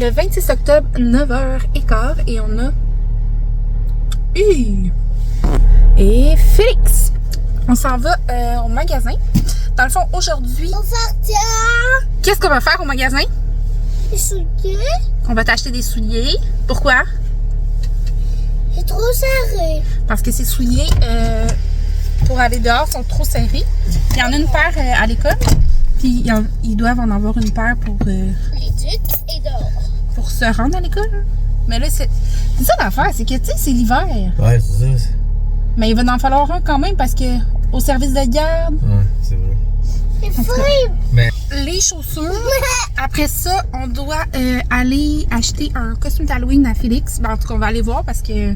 le 26 octobre, 9h15 et on a et Félix. On s'en va au magasin. Dans le fond, aujourd'hui, qu'est-ce qu'on va faire au magasin? Des souliers. On va t'acheter des souliers. Pourquoi? C'est trop serré. Parce que ces souliers, pour aller dehors, sont trop serrés. Il y en a une paire à l'école. Puis ils doivent en avoir une paire pour... l'éduc et dehors. Pour se rendre à l'école. Mais là, c'est ça l'affaire, c'est que, tu sais, c'est l'hiver. Ouais, c'est ça. Mais il va en falloir un quand même parce que au service de garde... Ouais, c'est vrai. C'est fou. Mais... Les chaussures. Après ça, on doit aller acheter un costume d'Halloween à Félix. Ben, en tout cas, on va aller voir parce que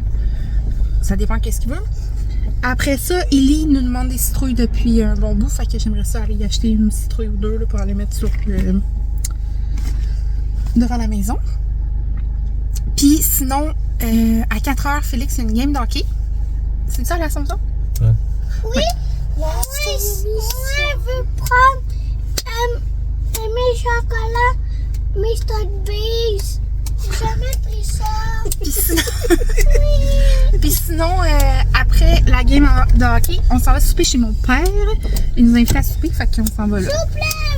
ça dépend qu'est-ce qu'il veut. Après ça, Ellie nous demande des citrouilles depuis un bon bout. Fait que j'aimerais ça aller acheter une citrouille ou deux là, pour aller mettre sur le... devant la maison. Puis sinon, à 4h, Félix a une game d'hockey. C'est ça l'Assomption? Ouais. Oui. Moi, je veux prendre mes chocolats, mes Studebaker. J'ai jamais pris ça. Puis sinon, après la game de hockey, on s'en va souper chez mon père. Il nous a invités à souper, fait qu'on s'en va là.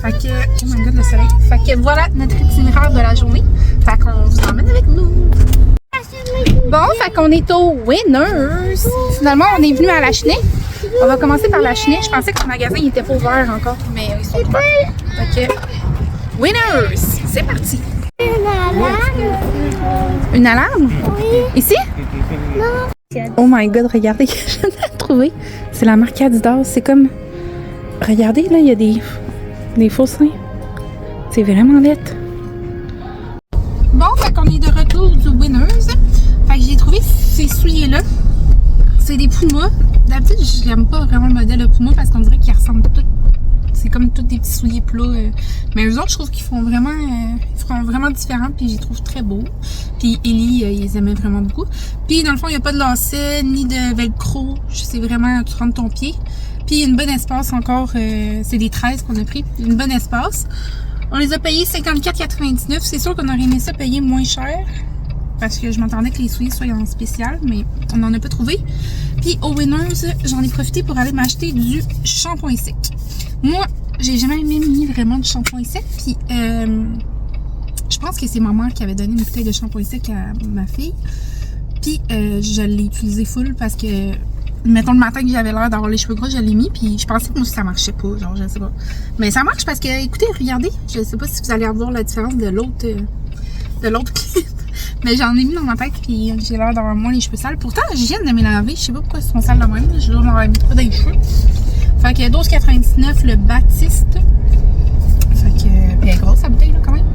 Fait que, oh my god, le soleil. Fait que voilà notre itinéraire de la journée. Fait qu'on vous emmène avec nous. Bon, fait qu'on est au Winners. Finalement, on est venu à la Chenet. On va commencer par la Chenet. Je pensais que le magasin il était pas ouvert encore, mais ils sont ouverts. Fait que, Winners, c'est parti. Une alarme. Une alarme? Oui. Ici? Non. Oh my god, regardez, je viens de la trouver. C'est la marque Adidas. C'est comme... Regardez, là, il y a des faux seins. C'est vraiment laid. Bon, fait qu'on est de retour du Winners. Fait que j'ai trouvé ces souliers-là. C'est des Puma. D'habitude, j'aime pas vraiment le modèle de Puma parce qu'on dirait qu'ils ressemblent tous. C'est comme tous des petits souliers plats. Mais eux autres, je trouve qu'ils font vraiment, différents. Puis je les trouve très beaux. Puis Ellie, ils les aimait vraiment beaucoup. Puis dans le fond, il n'y a pas de lacet ni de velcro. C'est vraiment, tu rentres ton pied. Puis il y a une bonne espace encore. C'est des 13 qu'on a pris. Une bonne espace. On les a payés 54,99. C'est sûr qu'on aurait aimé ça payer moins cher. Parce que je m'attendais que les souliers soient en spécial. Mais on n'en a pas trouvé. Puis au Winners, j'en ai profité pour aller m'acheter du shampoing sec. Moi, j'ai jamais mis vraiment de shampoing sec. Puis je pense que c'est ma mère qui avait donné une bouteille de shampoing sec à ma fille. Puis je l'ai utilisé full parce que... Mettons le matin que j'avais l'air d'avoir les cheveux gras, je l'ai mis, puis je pensais que moi ça marchait pas, genre je sais pas. Mais ça marche parce que, écoutez, regardez, je sais pas si vous allez avoir la différence de l'autre clip. Mais j'en ai mis dans ma tête, puis j'ai l'air d'avoir moins les cheveux sales. Pourtant, je viens de me laver, je sais pas pourquoi ils sont sales de même, je dois m'en mettre pas dans les cheveux. Fait que 12,99 le Baptiste. Fait que, puis elle est grosse la bouteille là quand même.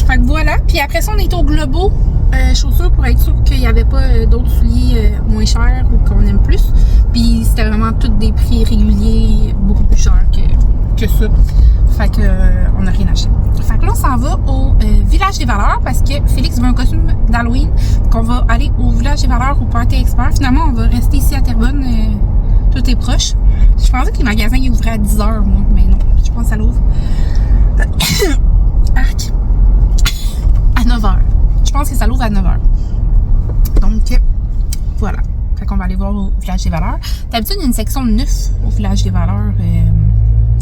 Fait que voilà, puis après ça on est au Globo. Chaussures pour être sûr qu'il n'y avait pas d'autres souliers moins chers ou qu'on aime plus. Puis c'était vraiment tous des prix réguliers, beaucoup plus chers que ça. Fait que on n'a rien acheté. Fait que là on s'en va au Village des Valeurs parce que Félix veut un costume d'Halloween. Donc on va aller au Village des Valeurs au Party Expert. Finalement on va rester ici à Terrebonne. Tout est proche. Je pensais que les magasins ils ouvraient à 10h moi, mais non, je pense que ça l'ouvre. Arc. À 9h. Je pense que ça l'ouvre à 9h. Donc, voilà. Fait qu'on va aller voir au Village des Valeurs. D'habitude, il y a une section 9 au Village des Valeurs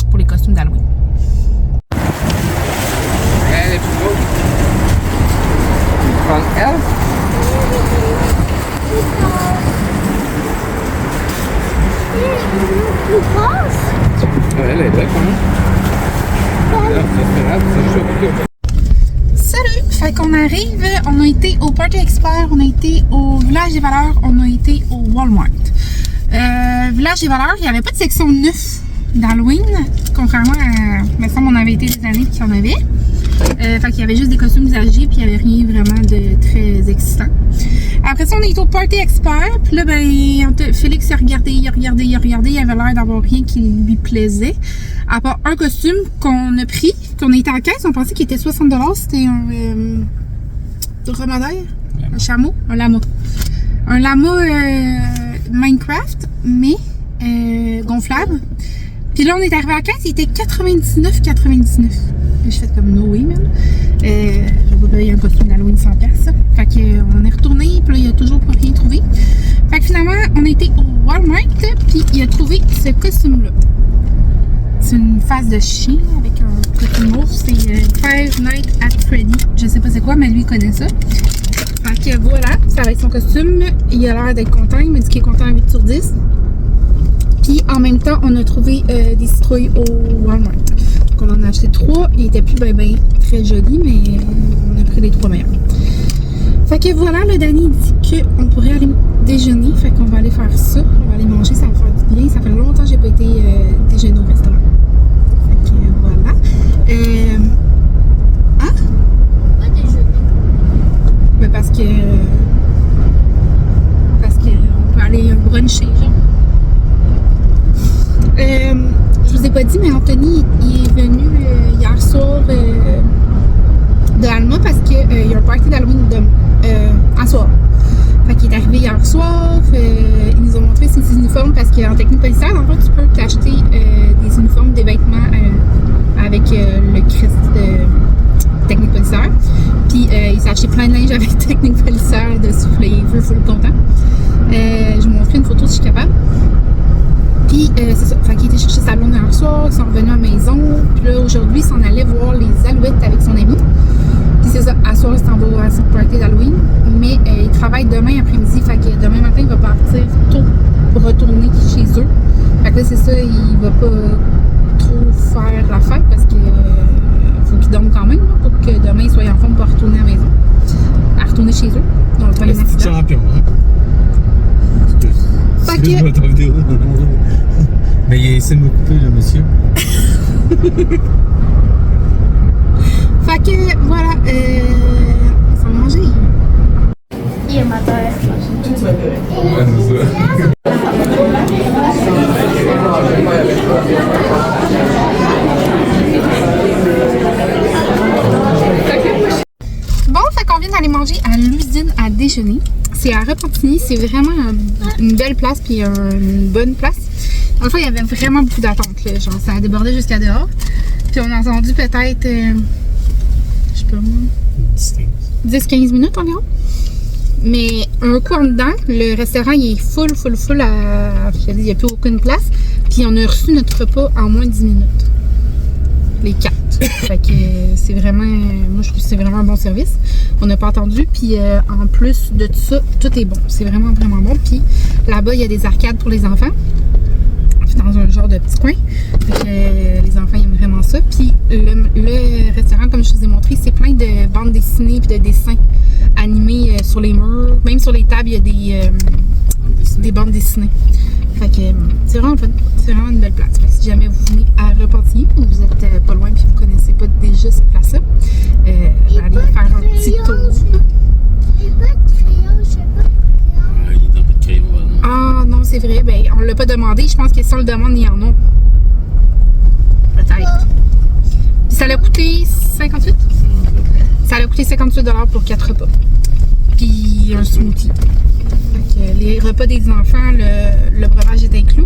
pour les costumes d'Halloween. Elle est plus grosse. Tu prends elle? Elle est belle quand même. Salut! Fait qu'on arrive, on a été au Party Expert, on a été au Village des Valeurs, on a été au Walmart. Village des Valeurs, il n'y avait pas de section 9 d'Halloween, contrairement à... Il me semble on avait été des années qu'il y en avait. Fait qu'il y avait juste des costumes usagés, puis il n'y avait rien vraiment de très excitant. Après ça, on est au Party Expert, puis là, ben, Félix a regardé, il avait l'air d'avoir rien qui lui plaisait. À part un costume qu'on a pris, qu'on a été en caisse, on pensait qu'il était 60$, c'était un dromadaire, un chameau, un lama. Un lama Minecraft, mais gonflable. Puis là, on est arrivé à la caisse, il était 99,99$. Puis je fais comme no way, man. Je vois là, il y a un costume d'Halloween 100$. Fait qu'on est retourné, puis là, il a toujours pas rien trouvé. Fait que finalement, on a été au Walmart, puis il a trouvé ce costume-là. C'est une face de chien avec un petit mot. C'est Five Nights at Freddy. Je sais pas c'est quoi, mais lui, il connaît ça. Fait que voilà, ça va être son costume. Il a l'air d'être content. Il m'a dit qu'il est content à 8 sur 10. Puis en même temps, on a trouvé des citrouilles au Walmart. Donc on en a acheté 3. Il était plus ben très joli, mais on a pris les 3 meilleurs. Fait que voilà, le Danny dit qu'on pourrait aller déjeuner. Fait qu'on va aller faire ça. On va aller manger, ça va faire du bien. Ça fait longtemps que j'ai pas été déjeuner au restaurant. Fait que voilà. Hein? Pas déjeuner. Ben parce que on peut aller bruncher, genre. Je vous ai pas dit, mais Anthony il est venu hier soir de Alma parce qu'il y a un party d'Halloween à soir. Fait qu'il est arrivé hier soir, ils nous ont montré ses uniformes parce qu'en technique policière, en fait, tu peux t'acheter des uniformes, des vêtements avec le crest de technique policière. Puis il s'est acheté plein de linge avec technique policière dessus, là, il est full content. Je vous montrerai une photo si je suis capable. Puis c'est ça, fait qu'il était chercher sa blonde hier soir, ils sont revenus à la maison. Puis là aujourd'hui, il s'en allait voir les alouettes avec son ami. Puis c'est ça, à soir, il s'en va à cette party d'Halloween. Mais il travaille demain après-midi, fait que demain matin, il va partir tôt pour retourner chez eux. Fait que là, c'est ça, il va pas trop faire la fête parce que faut qu'il dorme quand même, là, pour que demain, il soit en forme pour retourner à la maison. À retourner chez eux. Donc, pas les accidents. Champion, hein? Fait que... Mais il essaie de me couper, le monsieur. Fait que, voilà, on va manger. Il est matin. Bon, fait qu'on vient d'aller manger à l'usine à déjeuner. C'est à Repentigny, c'est vraiment une belle place puis une bonne place. En fait, il y avait vraiment beaucoup d'attentes, là. Genre, ça a débordé jusqu'à dehors. Puis on a attendu peut-être, je sais pas moi, 10-15 minutes environ. Mais un coup en dedans, le restaurant il est full il n'y a plus aucune place. Puis on a reçu notre repas en moins de 10 minutes. Les 4. Fait que c'est vraiment, moi je trouve que c'est vraiment un bon service. On n'a pas attendu, puis en plus de tout ça, tout est bon. C'est vraiment bon. Puis là-bas, il y a des arcades pour les enfants. Dans un genre de petit coin. Fait que les enfants aiment vraiment ça. Puis le restaurant, comme je vous ai montré, c'est plein de bandes dessinées et de dessins animés sur les murs. Même sur les tables, il y a des bandes dessinées. Fait que c'est vraiment fun. C'est vraiment une belle place. Fait que si jamais vous venez à Repentigny, ou vous êtes pas loin et vous connaissez pas déjà cette place-là, allez faire un petit tour. Il n'y a pas de crayon, je sais pas. Il n'y a pas de crayon, non. Ah non, c'est vrai. Ben, on l'a pas demandé. Je pense que si on le demande, il y en a. Peut-être. Puis ça l'a coûté 58? Ça l'a coûté 58$ pour 4 repas. Puis un smoothie. Fait que les repas des enfants, le breuvage est inclus.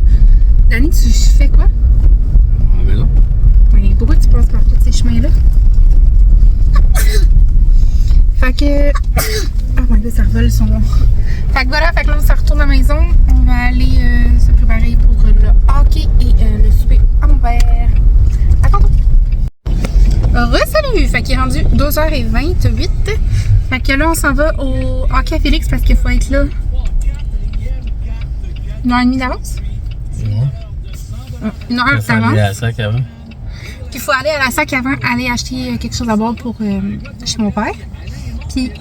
Danny, tu fais quoi? Ah, mais non. Mais pourquoi tu passes par tous ces chemins-là? Fait que... Oh my god, ça revole son... Fait que voilà, fait que là, on se retourne à la maison. On va aller se préparer pour le hockey et le souper à mon père. À tantôt! Re-salut! Fait qu'il est rendu 2h28. Fait que là, on s'en va au hockey à Félix parce qu'il faut être là 1h30 d'avance. Non. 1 heure avant. Aller à la sac avant. Puis il faut aller à la sac avant, aller acheter quelque chose à boire pour chez mon père. Puis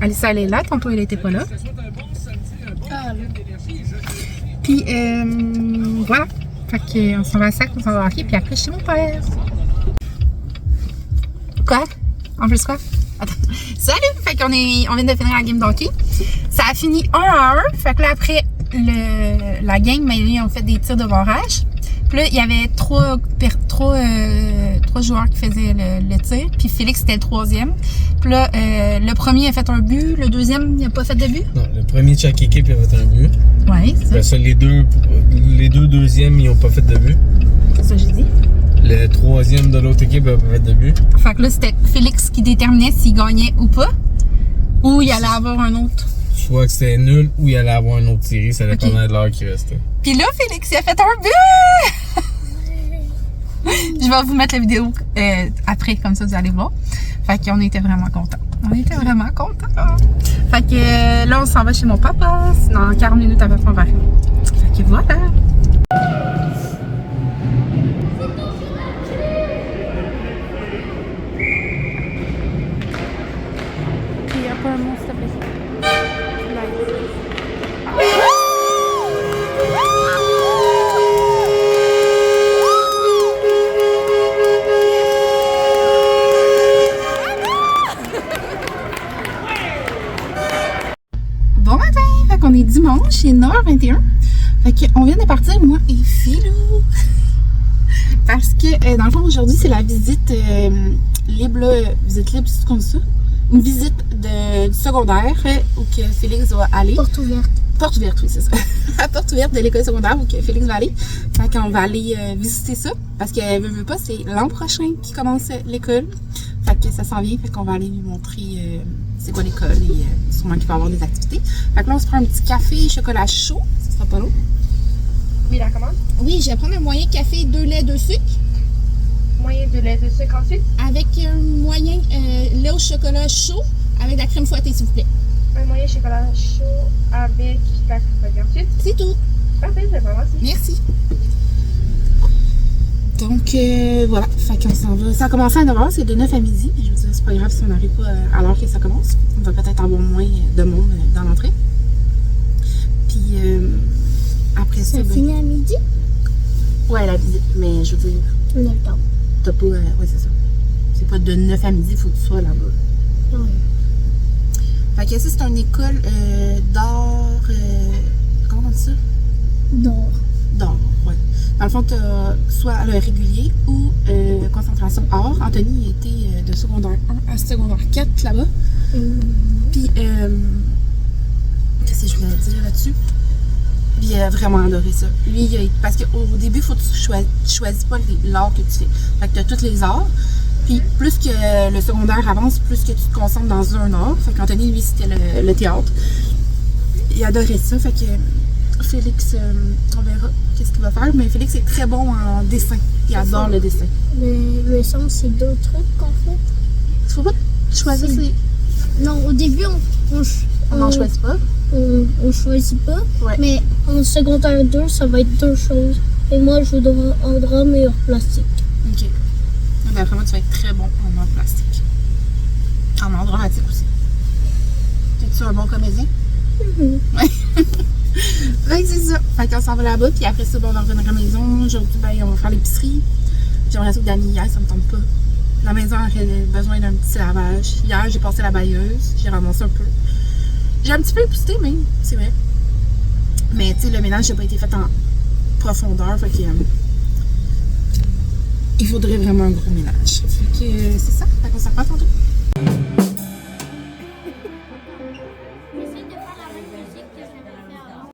Alissa, elle est là. Tantôt, elle était pas là. Puis voilà. Fait qu'on s'en va à la sac, on s'en va au hockey. Puis après, chez mon père. Quoi? En plus quoi? Attends. Salut! Fait qu'on on vient de finir la game d'hockey. Ça a fini 1-1. Fait que là, après la game, mais ils ont fait des tirs de barrage. Puis là, il y avait trois joueurs qui faisaient le tir. Puis Félix, c'était le troisième. Puis là, le premier a fait un but. Le deuxième, il n'a pas fait de but. Non, le premier de chaque équipe, il a fait un but. Ouais, c'est ça. Après ça, les deux deuxièmes, ils n'ont pas fait de but. C'est ça que j'ai dit. Le troisième de l'autre équipe a fait de but. Fait que là, c'était Félix qui déterminait s'il gagnait ou pas. Ou il allait avoir un autre. Soit que c'était nul ou il allait avoir une autre série, ça dépendait de l'heure qui restait. Puis là, Félix, il a fait un but! Je vais vous mettre la vidéo après, comme ça vous allez voir. Fait qu'on était vraiment contents. On était vraiment contents. Fait que là, on s'en va chez mon papa. Dans 40 minutes, à peu près, on va arriver. Fait que voilà. Il n'y a pas un mot, s'il te plaît. Bon matin! Fait qu'on est dimanche, il est 9h21. Fait qu'on vient de partir, moi et Philou. Parce que, dans le fond, aujourd'hui, c'est la visite libre, visite libre, c'est comme ça. Une visite du secondaire où que Félix va aller. Porte ouverte. Porte ouverte, oui, c'est ça. La porte ouverte de l'école secondaire où que Félix va aller. Fait qu'on va aller visiter ça. Parce qu'elle veut pas, c'est l'an prochain qui commence l'école. Fait que ça s'en vient. Fait qu'on va aller lui montrer c'est quoi l'école et sûrement qu'il va y avoir des activités. Fait que là, on se prend un petit café chocolat chaud. Ça sera pas long. Oui, la commande. Oui, je vais prendre un moyen café, 2 laits, 2 sucres. Moyen de lait de sucre ensuite. Avec un moyen lait au chocolat chaud avec de la crème fouettée, s'il vous plaît. Un moyen chocolat chaud avec la crème fouettée ensuite. C'est tout. Parfait, c'est pas merci. Merci. Donc, voilà. Fait qu'on s'en va. Ça a commencé à 9h, c'est de 9 à midi. Je veux dire, c'est pas grave si on n'arrive pas à l'heure que ça commence. On va peut-être avoir moins de monde dans l'entrée. Puis, après ça. Ça finit à midi? Ouais, la visite. Mais je veux dire, On a le temps. t'as pas. Ouais, c'est ça. C'est pas de 9 à midi, il faut que tu sois là-bas. Oui. Fait que ça, c'est une école d'art. Comment on dit ça? D'or. D'art, ouais. Dans le fond, tu as soit le régulier ou concentration art. Anthony était de secondaire 1 à secondaire 4 là-bas. Puis, qu'est-ce que je voulais dire là-dessus? Puis, il a vraiment adoré ça. Lui, parce qu'au début, il faut que tu choisis pas l'art que tu fais. Fait que tu as tous les arts. Puis, plus que le secondaire avance, plus que tu te concentres dans un art. Fait qu'Anthony, lui, c'était le théâtre. Il adorait ça. Fait que Félix, on verra qu'est-ce qu'il va faire. Mais Félix est très bon en dessin. Il adore le dessin. Le son, c'est 2 trucs qu'on fait. Il faut pas choisir ses... Non, au début, On n'en choisit pas. on choisit pas. Ouais. Mais en secondaire 2, ça va être 2 choses. Et moi, je vais en drame et en plastique. OK. Ben, vraiment, tu vas être très bon en art plastique. En art dramatique aussi. Es-tu un bon comédien? Ouais. Fait que c'est ça. Fait qu'on s'en va là-bas, puis après ça, bon, on va revenir à la maison. Aujourd'hui, ben, on va faire l'épicerie. J'aimerais ça que Dani, hier, ça me tente pas. La maison aurait besoin d'un petit lavage. Hier, j'ai passé la bailleuse. J'ai ramassé un peu. J'ai un petit peu époussé, même, c'est vrai. Mais, tu sais, le ménage n'a pas été fait en profondeur. Fait que... il faudrait vraiment un gros ménage. Fait que c'est ça. Fait qu'on s'en reparle tantôt. J'essaie de faire la même musique que je viens de faire avant.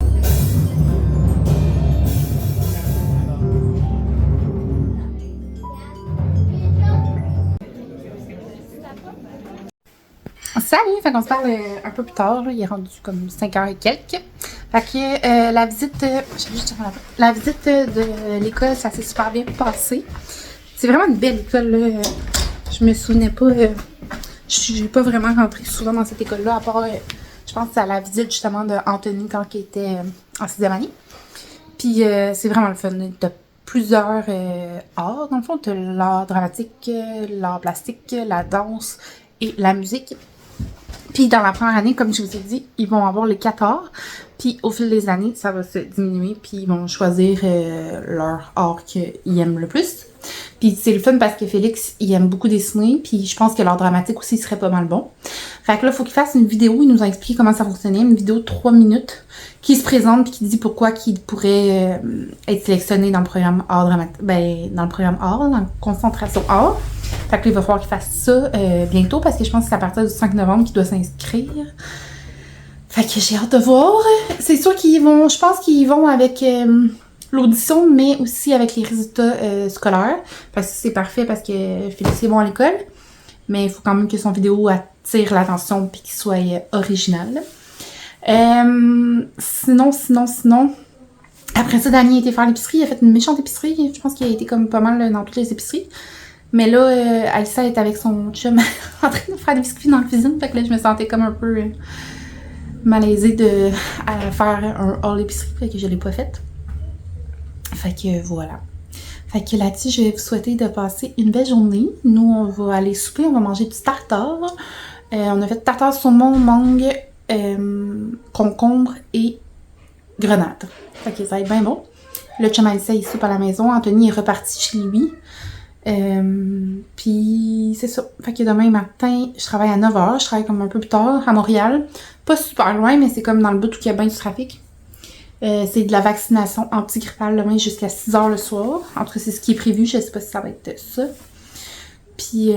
Salut! Fait qu'on se parle un peu plus tard. Là. Il est rendu comme 5h et quelques. Fait que la visite... la visite de l'école, ça s'est super bien passé. C'est vraiment une belle école, là. Je me souvenais pas... je suis pas vraiment rentrée souvent dans cette école-là, à part, je pense, à la visite, justement, d'Anthony quand il était en 6e année. Puis, c'est vraiment le fun. T'as plusieurs arts, dans le fond. T'as l'art dramatique, l'art plastique, la danse et la musique. Puis, dans la première année, comme je vous ai dit, ils vont avoir les 4 arts. Puis, au fil des années, ça va se diminuer. Puis, ils vont choisir leur art qu'ils aiment le plus. Puis, c'est le fun parce que Félix, il aime beaucoup dessiner. Puis, je pense que l'art dramatique aussi serait pas mal bon. Fait que là, il faut qu'il fasse une vidéo. Il nous a expliqué comment ça fonctionnait. Une vidéo de 3 minutes qui se présente puis qui dit pourquoi qu'il pourrait être sélectionné dans le programme art dramatique. Ben, dans le programme art, dans la concentration art. Fait que là, il va falloir qu'il fasse ça bientôt parce que je pense que c'est à partir du 5 novembre qu'il doit s'inscrire. Fait que j'ai hâte de voir. C'est sûr qu'ils vont, je pense qu'ils vont avec l'audition, mais aussi avec les résultats scolaires. Parce que c'est parfait parce que Félix est bon à l'école. Mais il faut quand même que son vidéo attire l'attention et qu'il soit original. Sinon. Après ça, Danny a été faire l'épicerie. Il a fait une méchante épicerie. Je pense qu'il a été comme pas mal dans toutes les épiceries. Mais là, Aïssa est avec son chum en train de faire des biscuits dans la cuisine. Fait que là, je me sentais comme un peu malaisée à faire un haul épicerie. Fait que je l'ai pas faite. Fait que voilà. Fait que là-dessus, je vais vous souhaiter de passer une belle journée. Nous, on va aller souper. On va manger du tartare. On a fait tartare saumon, mangue, concombre et grenade. Fait que ça va être bien bon. Le chum Aïssa il soupe à la maison. Anthony est reparti chez lui. Puis c'est ça. Fait que demain matin, je travaille à 9h. Je travaille comme un peu plus tard à Montréal. Pas super loin, mais c'est comme dans le bout où il y a bien du trafic. C'est de la vaccination antigrippale demain jusqu'à 6h le soir. En tout cas, c'est ce qui est prévu. Je sais pas si ça va être ça. Puis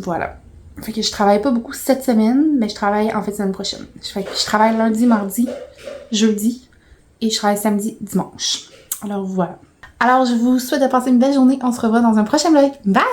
voilà. Fait que je travaille pas beaucoup cette semaine, mais je travaille en fait la semaine prochaine. Fait que je travaille lundi, mardi, jeudi et je travaille samedi, dimanche. Alors voilà. Alors je vous souhaite de passer une belle journée. On se revoit dans un prochain vlog. Bye!